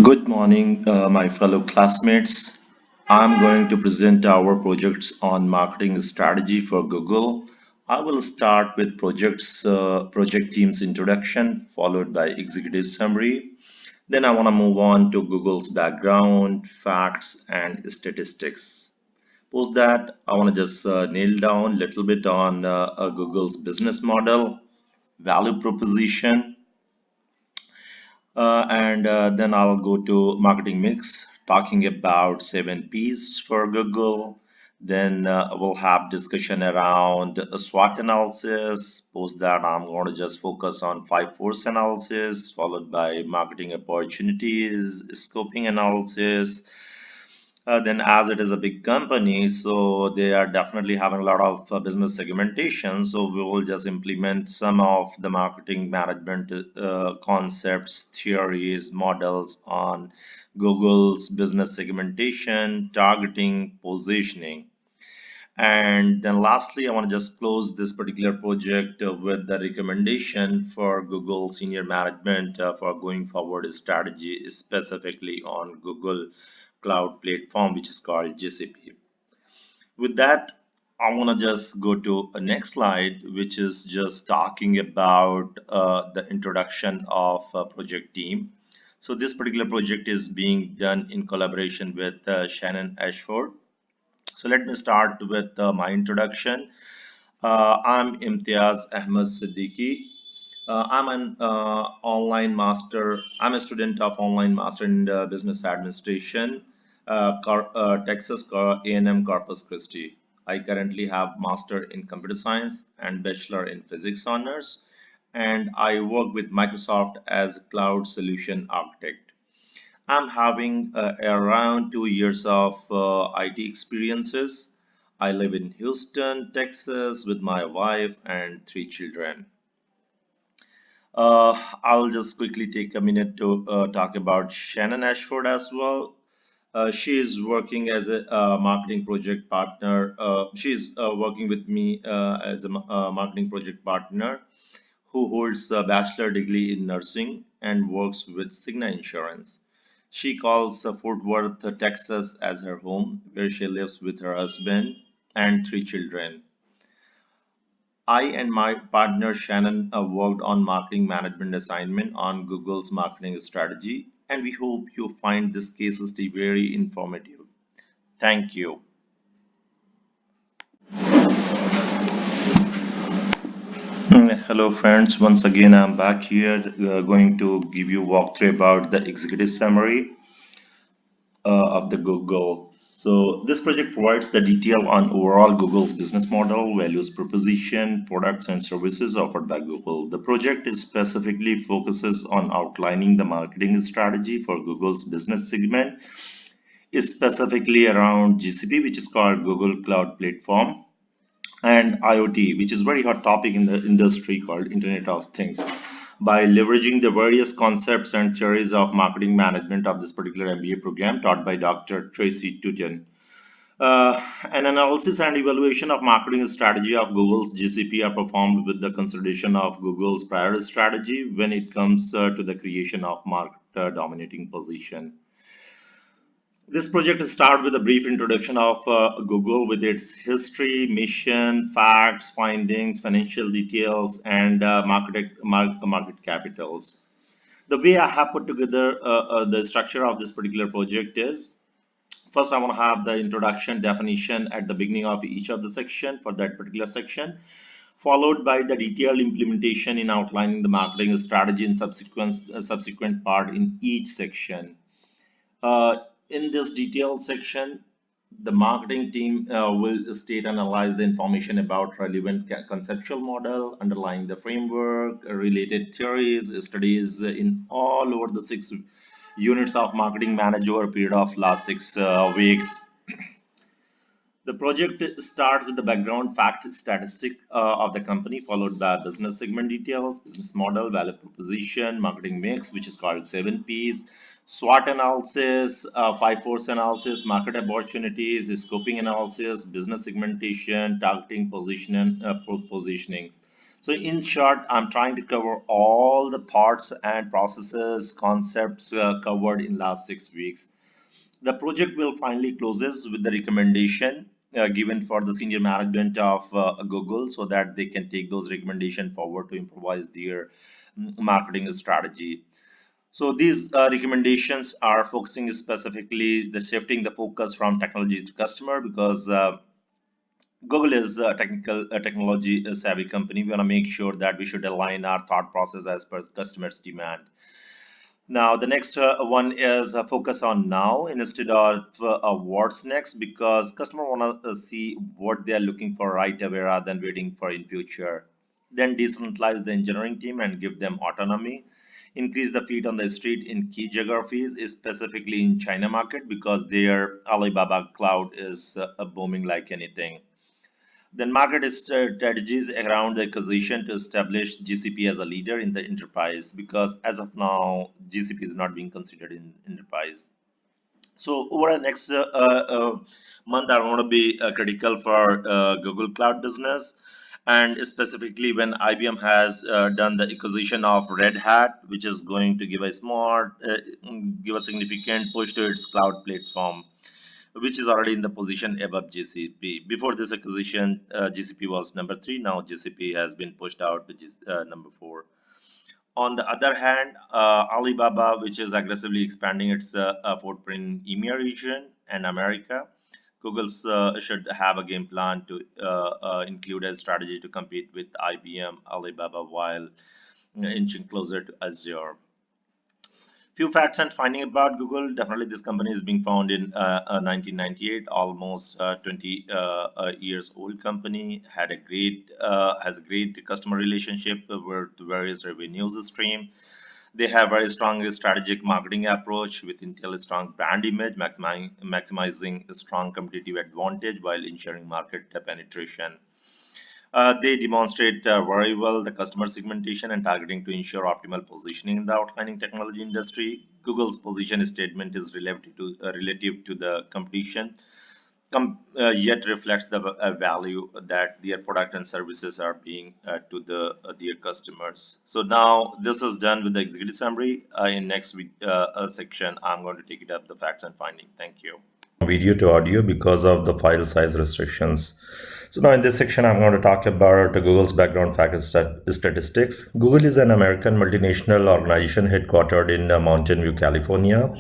Good morning, my fellow classmates. I'm going to present our projects on marketing strategy for Google. I will start with project team's introduction, followed by executive summary. Then I want to move on to Google's background, facts, and statistics. Post that, I want to just nail down a little bit on Google's business model, value proposition, and then I'll go to marketing mix, talking about 7 P's for Google. Then we'll have discussion around a SWOT analysis. Post that, I'm going to just focus on 5 force analysis, followed by marketing opportunities, scoping analysis, then as it is a big company, so they are definitely having a lot of business segmentation. So we will just implement some of the marketing management concepts, theories, models on Google's business segmentation, targeting, positioning. And then lastly, I want to just close this particular project with the recommendation for Google senior management for going forward strategy, specifically on Google Cloud Platform, which is called GCP. With that, I want to just go to a next slide, which is just talking about the introduction of a project team. So this particular project is being done in collaboration with Shannon Ashford. So let me start with my introduction. I'm Imtiaz Ahmed Siddiqui. I'm an online master. I'm a student of online master in business administration, Texas A&M Corpus Christi. I currently have master in computer science and bachelor in physics honors, and I work with Microsoft as cloud solution architect. I'm having around 2 years of IT experiences. I live in Houston, Texas, with my wife and 3 children. I'll just quickly take a minute to talk about Shannon Ashford as well. She is working as a marketing project partner. She's working with me as a marketing project partner who holds a bachelor degree in nursing and works with Cigna Insurance. She calls Fort Worth, Texas as her home, where she lives with her husband and 3 children. I and my partner Shannon worked on marketing management assignment on Google's marketing strategy, and we hope you find this case study very informative. Thank you. Hello friends, once again I'm back here going to give you a walkthrough about the executive summary of the Google. So this project provides the detail on overall Google's business model, values proposition, products and services offered by Google. The project is specifically focuses on outlining the marketing strategy for Google's business segment, is specifically around GCP, which is called Google Cloud Platform, and IoT, which is very hot topic in the industry called Internet of Things. By leveraging the various concepts and theories of marketing management of this particular MBA program taught by Dr. Tracy Tuten. An analysis and evaluation of marketing strategy of Google's GCP are performed with the consideration of Google's prior strategy when it comes to the creation of market dominating position. This project starts with a brief introduction of Google with its history, mission, facts, findings, financial details, and market capitals. The way I have put together the structure of this particular project is first I want to have the introduction definition at the beginning of each of the section for that particular section, followed by the detailed implementation in outlining the marketing strategy in subsequent part in each section. Uh, in this detailed section, the marketing team will state and analyze the information about relevant conceptual model, underlying the framework, related theories, studies in all over the 6 units of marketing managed over a period of last 6 weeks. The project starts with the background fact statistic of the company, followed by business segment details, business model, value proposition, marketing mix, which is called 7 P's, SWOT analysis, 5 force analysis, market opportunities, scoping analysis, business segmentation, targeting, positioning. So in short, I'm trying to cover all the thoughts and processes, concepts covered in last 6 weeks. The project will finally closes with the recommendation given for the senior management of Google so that they can take those recommendations forward to improvise their marketing strategy. So these recommendations are focusing specifically the shifting the focus from technology to customer because Google is a technology savvy company. We want to make sure that we should align our thought process as per customers' demand. Now, the next one is focus on now instead of what's next because customer want to see what they are looking for right away rather than waiting for in future. Then decentralize the engineering team and give them autonomy. Increase the feet on the street in key geographies, specifically in China market because their Alibaba cloud is booming like anything. Then market strategies around the acquisition to establish GCP as a leader in the enterprise because as of now, GCP is not being considered in enterprise. So over the next month are going to be critical for Google Cloud business. And specifically when IBM has done the acquisition of Red Hat, which is going to give a significant push to its cloud platform which is already in the position above GCP. Before this acquisition, GCP was number three. Now GCP has been pushed out to number four. On the other hand, Alibaba, which is aggressively expanding its footprint in EMEA region and America, Google should have a game plan to include a strategy to compete with IBM, Alibaba, while inching closer to Azure. Few facts and finding about Google. Definitely, this company is being found in 1998, almost 20 years old company. Had a great has a great customer relationship with various revenues stream. They have very strong strategic marketing approach with Intel strong brand image, maximizing a strong competitive advantage while ensuring market penetration. They demonstrate very well the customer segmentation and targeting to ensure optimal positioning in the outlining technology industry. Google's position statement is relative to the competition, yet reflects the value that their product and services are being to their customers. So now this is done with the executive summary. In next week section, I'm going to take it up the facts and finding. Thank you. Video to audio because of the file size restrictions. So now in this section, I'm going to talk about Google's background fact and statistics. Google is an American multinational organization headquartered in Mountain View, California.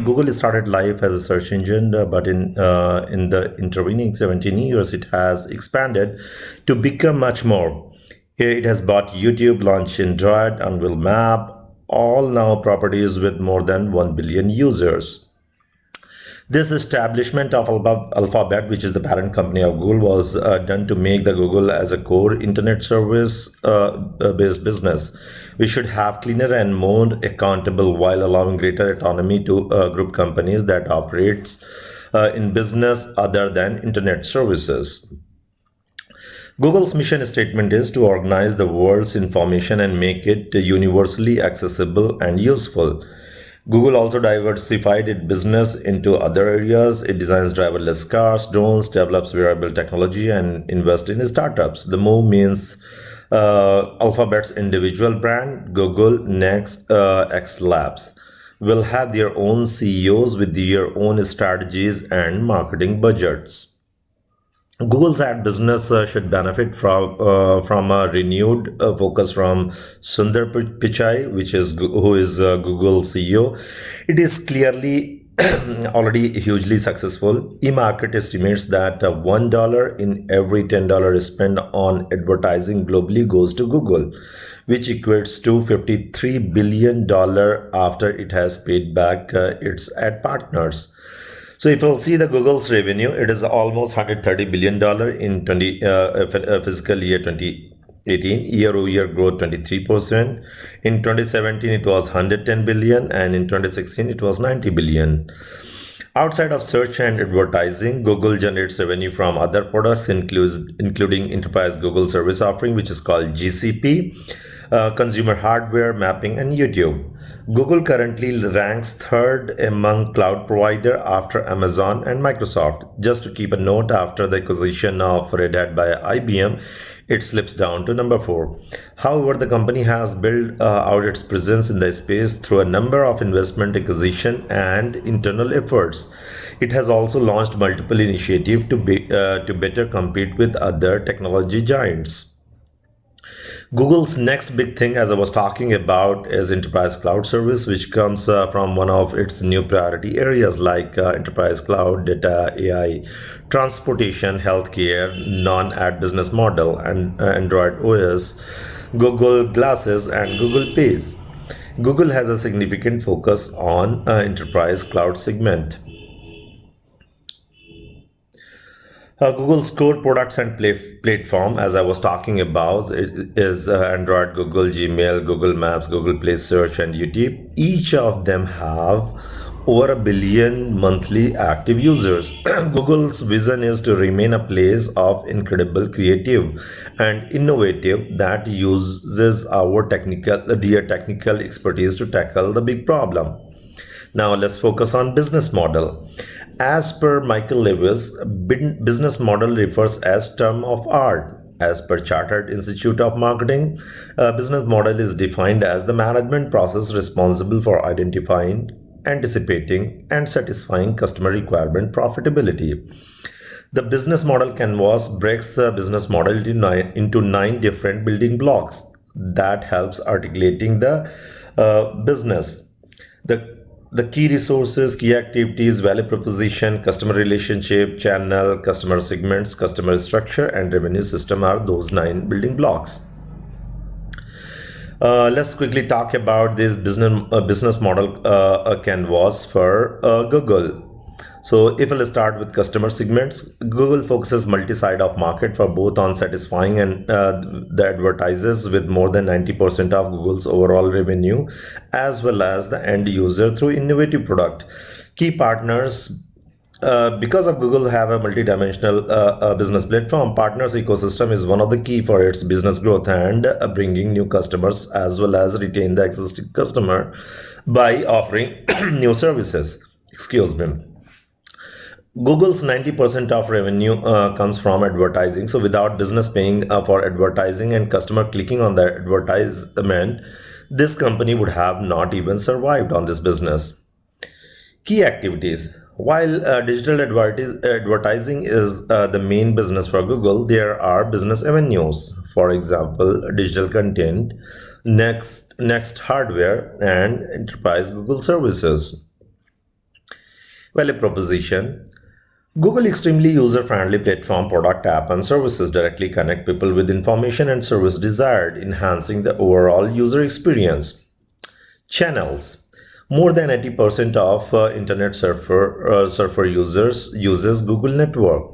Google started life as a search engine, but in the intervening 17 years, it has expanded to become much more. It has bought YouTube, launched Android, Unreal Map, all now properties with more than 1 billion users. This establishment of Alphabet, which is the parent company of Google, was done to make the Google as a core internet service based business. We should have cleaner and more accountable while allowing greater autonomy to group companies that operates in business other than internet services. Google's mission statement is to organize the world's information and make it universally accessible and useful. Google also diversified its business into other areas. It designs driverless cars, drones, develops wearable technology, and invests in startups. The move means Alphabet's individual brand, Google Next X Labs, will have their own CEOs with their own strategies and marketing budgets. Google's ad business should benefit from a renewed focus from Sundar Pichai, who is Google CEO. It is clearly already hugely successful. eMarket estimates that $1 in every $10 spent on advertising globally goes to Google, which equates to $53 billion after it has paid back its ad partners. So if you'll see the Google's revenue, it is almost $130 billion in fiscal year 2018, year-over-year growth 23%. In 2017, it was 110 billion, and in 2016, it was 90 billion. Outside of search and advertising, Google generates revenue from other products, including enterprise Google service offering, which is called GCP, consumer hardware, mapping, and YouTube. Google currently ranks third among cloud provider after Amazon and Microsoft. Just to keep a note, after the acquisition of Red Hat by IBM, it slips down to number 4. However, the company has built out its presence in the space through a number of investment, acquisition, and internal efforts. It has also launched multiple initiatives to better compete with other technology giants. Google's next big thing, as I was talking about, is enterprise cloud service, which comes from one of its new priority areas like enterprise cloud, data, AI, transportation, healthcare, non-ad business model, and Android OS, Google Glasses, and Google Pays. Google has a significant focus on enterprise cloud segment. Google's core products and platform, as I was talking about, is Android, Google Gmail, Google Maps, Google Play Search, and YouTube. Each of them have over a billion monthly active users. Google's vision is to remain a place of incredible creative and innovative that uses their technical expertise to tackle the big problem. Now let's focus on business model. As per Michael Lewis, business model refers as term of art. As per Chartered Institute of Marketing, a business model is defined as the management process responsible for identifying, anticipating, and satisfying customer requirement profitability. The business model canvas breaks the business model into nine different building blocks that helps articulating the business. The key resources, key activities, value proposition, customer relationship, channel, customer segments, customer structure, and revenue system are those nine building blocks. Let's quickly talk about this business model canvas for Google. So if we'll start with customer segments, Google focuses multi-side of market for both on satisfying and the advertisers with more than 90% of Google's overall revenue, as well as the end user through innovative product. Key partners, because of Google have a multi-dimensional business platform, partners ecosystem is one of the key for its business growth and bringing new customers as well as retain the existing customer by offering new services. Excuse me. Google's 90% of revenue comes from advertising. So without business paying for advertising and customer clicking on the advertisement, this company would have not even survived on this business. Key activities. While advertising is the main business for Google, there are business avenues. For example, digital content, next hardware, and enterprise Google services. Value proposition. Google extremely user-friendly platform, product, app, and services directly connect people with information and service desired, enhancing the overall user experience. Channels. More than 80% of internet surfer users uses Google Network.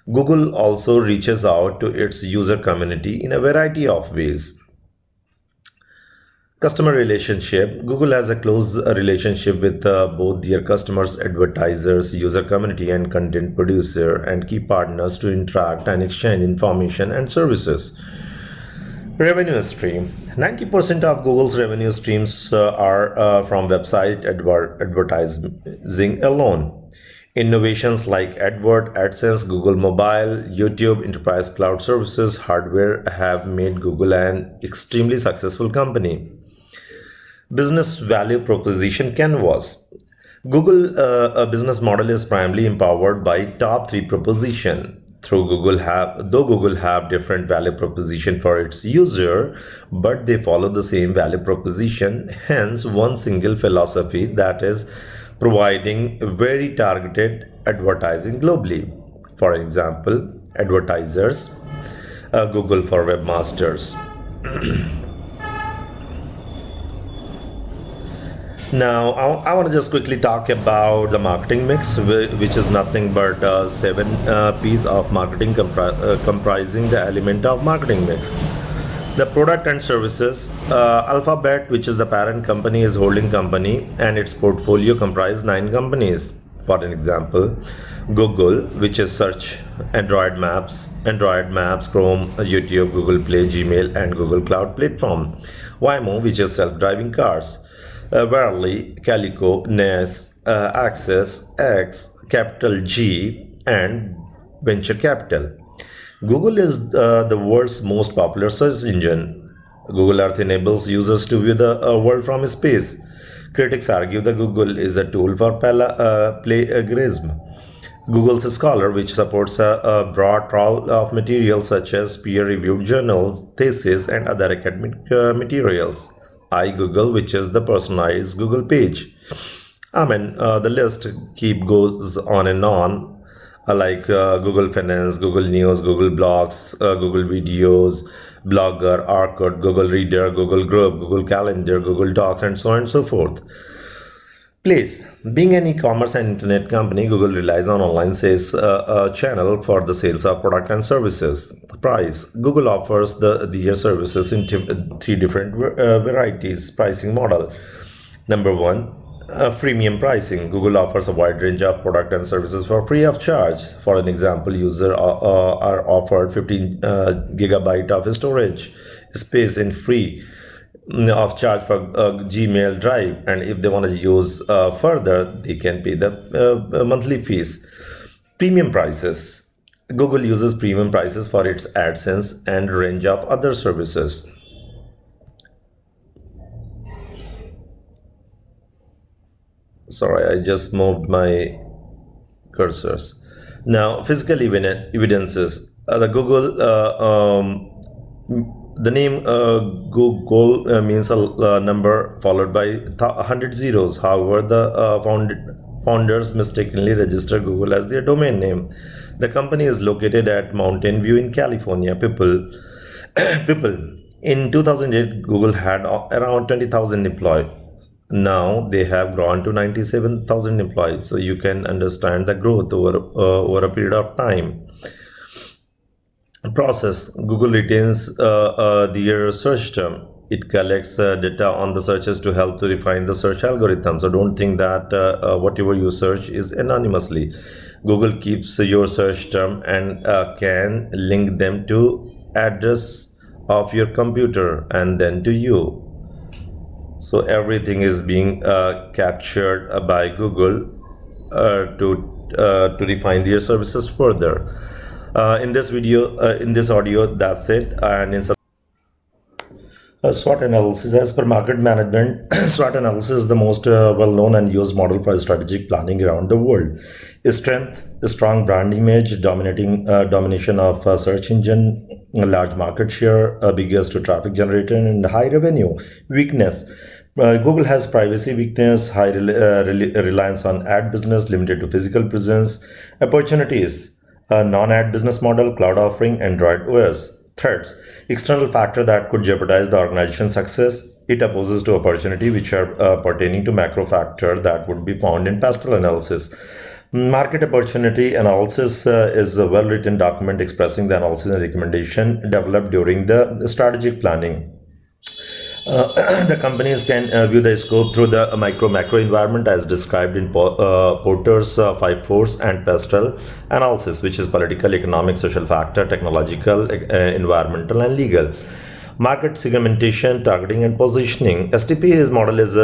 Google also reaches out to its user community in a variety of ways. Customer relationship. Google has a close relationship with both their customers, advertisers, user community, and content producer, and key partners to interact and exchange information and services. Revenue stream. 90% of Google's revenue streams are from website advertising alone. Innovations like AdSense, Google Mobile, YouTube, Enterprise Cloud Services, hardware have made Google an extremely successful company. Business value proposition canvas. Google business model is primarily empowered by top three proposition. Though Google have different value proposition for its user, but they follow the same value proposition. Hence, one single philosophy, that is providing very targeted advertising globally. For example, advertisers, Google for webmasters. Now, I want to just quickly talk about the marketing mix, which is nothing but seven piece of marketing comprising the element of marketing mix. The product and services, Alphabet, which is the parent company, is holding company, and its portfolio comprise nine companies. For an example, Google, which is search, Android Maps, Chrome, YouTube, Google Play, Gmail, and Google Cloud Platform. Waymo, which is self-driving cars. Verily, Calico, Ness, Access, X, Capital G, and Venture Capital. Google is the world's most popular search engine. Google Earth enables users to view the world from space. Critics argue that Google is a tool for plagiarism. Google's Scholar, which supports a broad trawl of materials such as peer-reviewed journals, theses, and other academic materials. iGoogle, which is the personalized Google page. The list keep goes on and on, Google Finance, Google News, Google Blogs, Google Videos, Blogger, Orkut, Google Reader, Google Group, Google Calendar, Google Docs, and so on and so forth. Place. Being an e-commerce and internet company, Google relies on online sales channel for the sales of product and services. Price. Google offers their services in three different varieties. Pricing model. Number one, freemium pricing. Google offers a wide range of product and services for free of charge. For an example, users are offered 15 gigabyte of storage space in free of charge for Gmail Drive, and if they want to use further, they can pay the monthly fees. Premium prices. Google uses premium prices for its AdSense and range of other services. Sorry, I just moved my cursors. Now, physical evidences. The Google, the name Google means a number followed by 100 zeros. However, the founders mistakenly registered Google as their domain name. The company is located at Mountain View in California. People. In 2008, Google had around 20,000 employees. Now they have grown to 97,000 employees. So you can understand the growth over a period of time. Process. Google retains their search term. It collects data on the searches to help to refine the search algorithm. So don't think that whatever you search is anonymously. Google keeps your search term and can link them to address of your computer and then to you. So everything is being captured by Google to refine their services further. In this video, in this audio, that's it. And in SWOT analysis, as per market management, SWOT analysis is the most well-known and used model for strategic planning around the world. Strength, a strong brand image, domination of search engine, a large market share, a biggest traffic generator, and high revenue. Weakness. Google has privacy weakness, high reliance on ad business, limited to physical presence. Opportunities, a non-ad business model, cloud offering, Android OS. Threats, external factor that could jeopardize the organization's success. It opposes to opportunity which are pertaining to macro factor that would be found in pastel analysis. Market opportunity analysis is a well-written document expressing the analysis and recommendation developed during the strategic planning. The companies can view the scope through the macro environment as described in Porter's 5 force and pastel analysis, which is political, economic, social factor, technological, environmental, and legal. Market segmentation, targeting, and positioning. STP's model is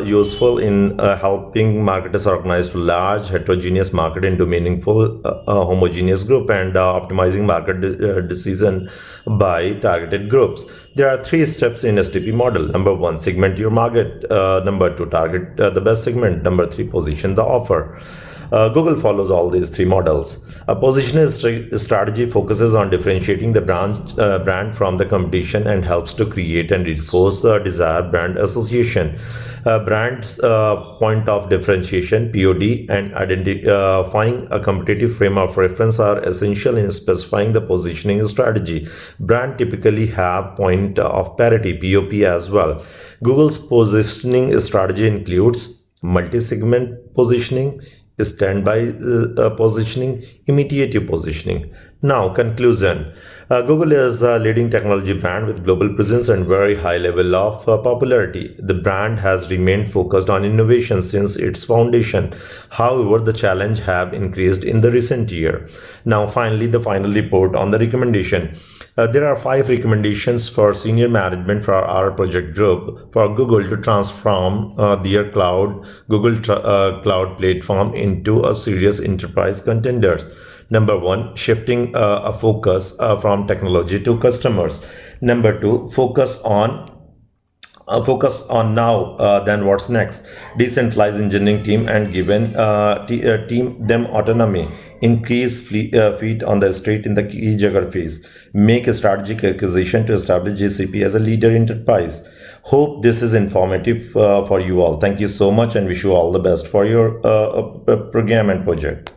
useful in helping marketers organize to large heterogeneous market into meaningful homogeneous group and optimizing market decision by targeted groups. There are 3 steps in STP model. Number 1, segment your market. Number 2, target the best segment. Number 3, position the offer. Google follows all these 3 models. A positioning strategy focuses on differentiating the brand from the competition and helps to create and reinforce the desired brand association. Brand's point of differentiation (POD) and identifying a competitive frame of reference are essential in specifying the positioning strategy. Brand typically have point of parity (POP) as well. Google's positioning strategy includes multi-segment positioning, standby positioning, imitative positioning. Now, conclusion. Google is a leading technology brand with global presence and very high level of popularity. The brand has remained focused on innovation since its foundation. However, the challenge have increased in the recent year. Now, finally, the final report on the recommendation. There are 5 recommendations for senior management for our project group for Google to transform their Google Cloud platform into a serious enterprise contender. Number one, shifting a focus from technology to customers. Number two, focus on now then what's next. Decentralize engineering team and given team them autonomy. Increase feet on the street in the key geographies. Make a strategic acquisition to establish GCP as a leader enterprise. Hope this is informative for you all. Thank you so much and wish you all the best for your program and project.